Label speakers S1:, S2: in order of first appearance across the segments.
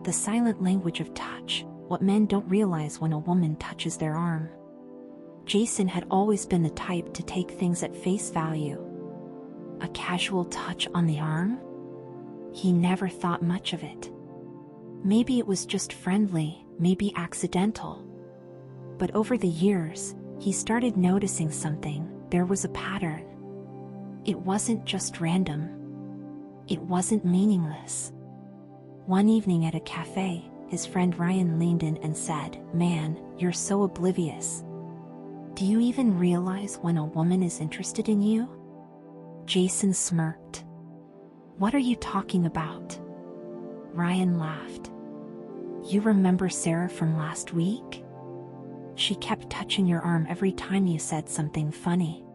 S1: The silent language of touch, what men don't realize when a woman touches their arm. Jason had always been the type to take things at face value. A casual touch on the arm? He never thought much of it. Maybe it was just friendly, maybe accidental. But over the years, he started noticing something. There was a pattern. It wasn't just random. It wasn't meaningless. One evening at a cafe, his friend Ryan leaned in and said, "Man, you're so oblivious. Do you even realize when a woman is interested in you?" Jason smirked. "What are you talking about?" Ryan laughed. "You remember Sarah from last week? She kept touching your arm every time you said something funny.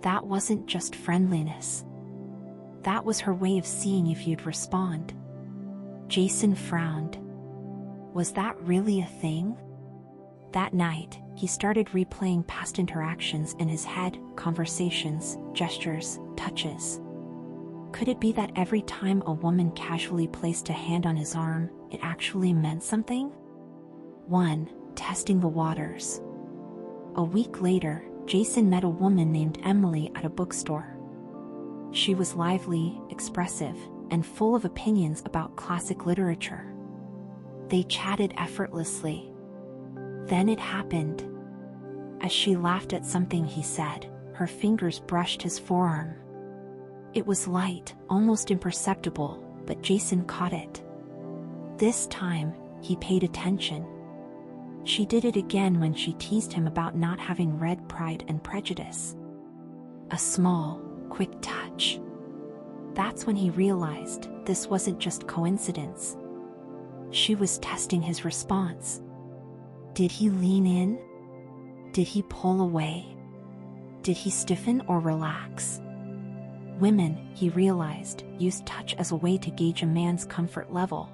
S1: That wasn't just friendliness. That was her way of seeing if you'd respond." Jason frowned. Was that really a thing? That night, he started replaying past interactions in his head, conversations, gestures, touches. Could it be that every time a woman casually placed a hand on his arm, it actually meant something? 1. Testing the waters. A week later, Jason met a woman named Emily at a bookstore. She was lively, expressive, and full of opinions about classic literature. They chatted effortlessly. Then it happened. As she laughed at something he said, her fingers brushed his forearm. It was light, almost imperceptible, but Jason caught it. This time, he paid attention. She did it again when she teased him about not having read Pride and Prejudice. A small, quick touch. That's when he realized this wasn't just coincidence. She was testing his response. Did he lean in? Did he pull away? Did he stiffen or relax? Women, he realized, used touch as a way to gauge a man's comfort level.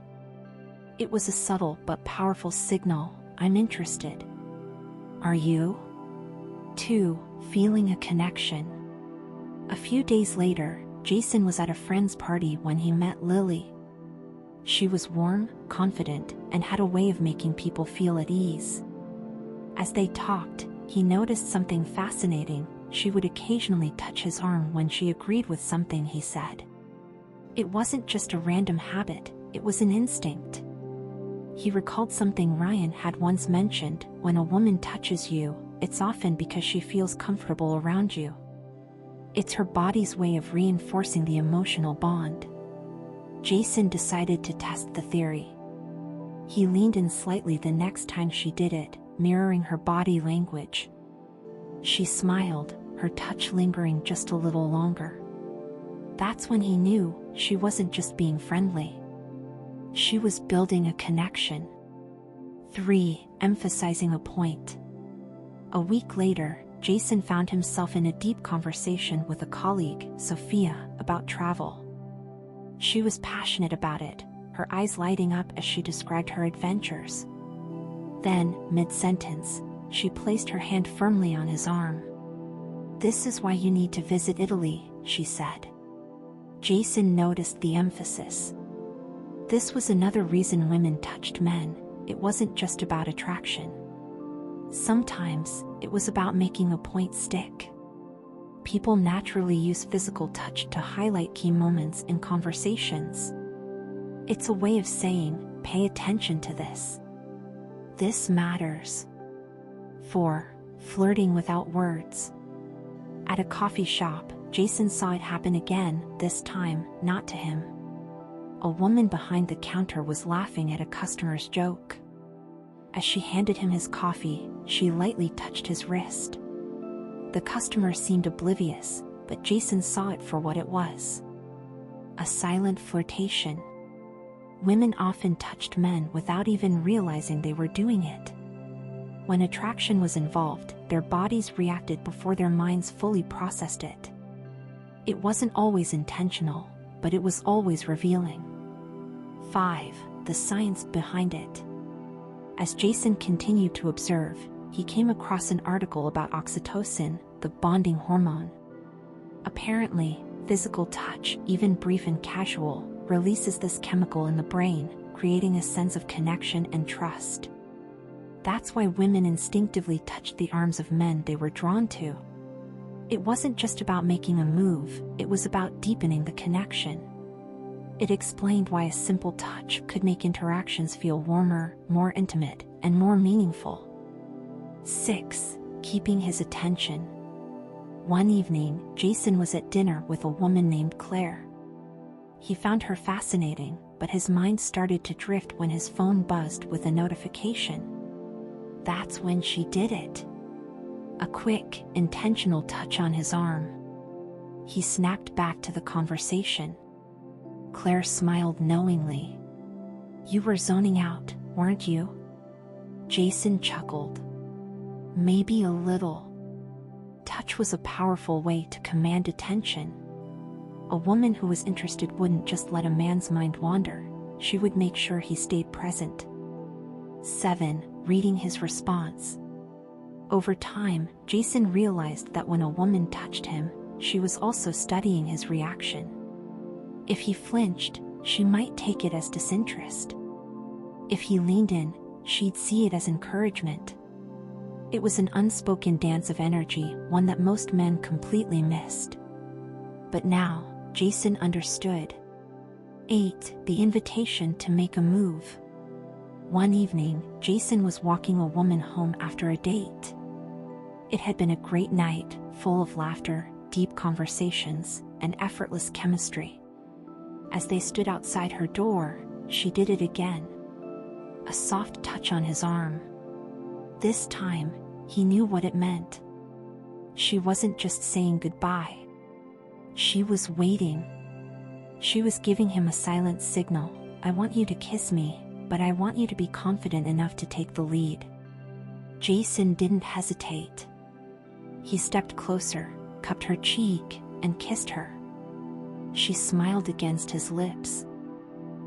S1: It was a subtle but powerful signal. I'm interested. Are you? 2. Feeling a connection. A few days later, Jason was at a friend's party when he met Lily. She was warm, confident, and had a way of making people feel at ease. As they talked, he noticed something fascinating. She would occasionally touch his arm when she agreed with something he said. It wasn't just a random habit, it was an instinct. He recalled something Ryan had once mentioned: when a woman touches you, it's often because she feels comfortable around you. It's her body's way of reinforcing the emotional bond. Jason decided to test the theory. He leaned in slightly the next time she did it, mirroring her body language. She smiled, her touch lingering just a little longer. That's when he knew she wasn't just being friendly. She was building a connection. 3. Emphasizing a point. A week later, Jason found himself in a deep conversation with a colleague, Sophia, about travel. She was passionate about it, her eyes lighting up as she described her adventures. Then, mid-sentence, she placed her hand firmly on his arm. "This is why you need to visit Italy," she said. Jason noticed the emphasis. This was another reason women touched men. It wasn't just about attraction. Sometimes, it was about making a point stick. People naturally use physical touch to highlight key moments in conversations. It's a way of saying, pay attention to this. This matters. 4. Flirting without words. At a coffee shop, Jason saw it happen again, this time, not to him. A woman behind the counter was laughing at a customer's joke. As she handed him his coffee, she lightly touched his wrist. The customer seemed oblivious, but Jason saw it for what it was. A silent flirtation. Women often touched men without even realizing they were doing it. When attraction was involved, their bodies reacted before their minds fully processed it. It wasn't always intentional, but it was always revealing. 5. The science behind it. As Jason continued to observe, he came across an article about oxytocin, the bonding hormone. Apparently, physical touch, even brief and casual, releases this chemical in the brain, creating a sense of connection and trust. That's why women instinctively touched the arms of men they were drawn to. It wasn't just about making a move, it was about deepening the connection. It explained why a simple touch could make interactions feel warmer, more intimate, and more meaningful. 6. Keeping his attention. One evening, Jason was at dinner with a woman named Claire. He found her fascinating, but his mind started to drift when his phone buzzed with a notification. That's when she did it. A quick, intentional touch on his arm. He snapped back to the conversation. Claire smiled knowingly. "You were zoning out, weren't you?" Jason chuckled. "Maybe a little." Touch was a powerful way to command attention. A woman who was interested wouldn't just let a man's mind wander, she would make sure he stayed present. 7. Reading his response. Over time, Jason realized that when a woman touched him, she was also studying his reaction. If he flinched, she might take it as disinterest. If he leaned in, she'd see it as encouragement. It was an unspoken dance of energy, one that most men completely missed. But now, Jason understood. 8. The invitation to make a move. One evening, Jason was walking a woman home after a date. It had been a great night, full of laughter, deep conversations, and effortless chemistry. As they stood outside her door, she did it again. A soft touch on his arm. This time, he knew what it meant. She wasn't just saying goodbye. She was waiting. She was giving him a silent signal. "I want you to kiss me, but I want you to be confident enough to take the lead." Jason didn't hesitate. He stepped closer, cupped her cheek, and kissed her. She smiled against his lips.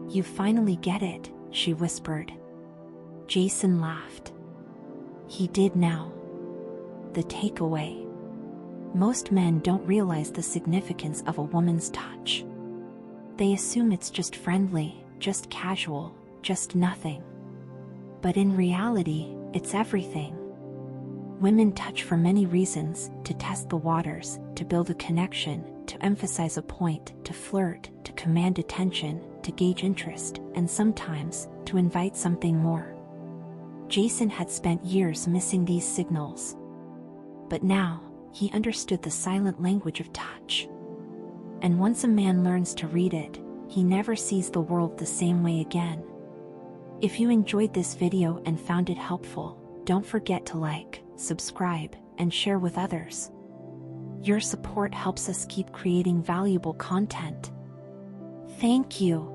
S1: "You finally get it," she whispered. Jason laughed. He did now. The takeaway. Most men don't realize the significance of a woman's touch. They assume it's just friendly, just casual, just nothing. But in reality, it's everything. Women touch for many reasons: to test the waters, to build a connection, to emphasize a point, to flirt, to command attention, to gauge interest, and sometimes, to invite something more. Jason had spent years missing these signals. But now, he understood the silent language of touch. And once a man learns to read it, he never sees the world the same way again. If you enjoyed this video and found it helpful, don't forget to like, subscribe, and share with others. Your support helps us keep creating valuable content. Thank you.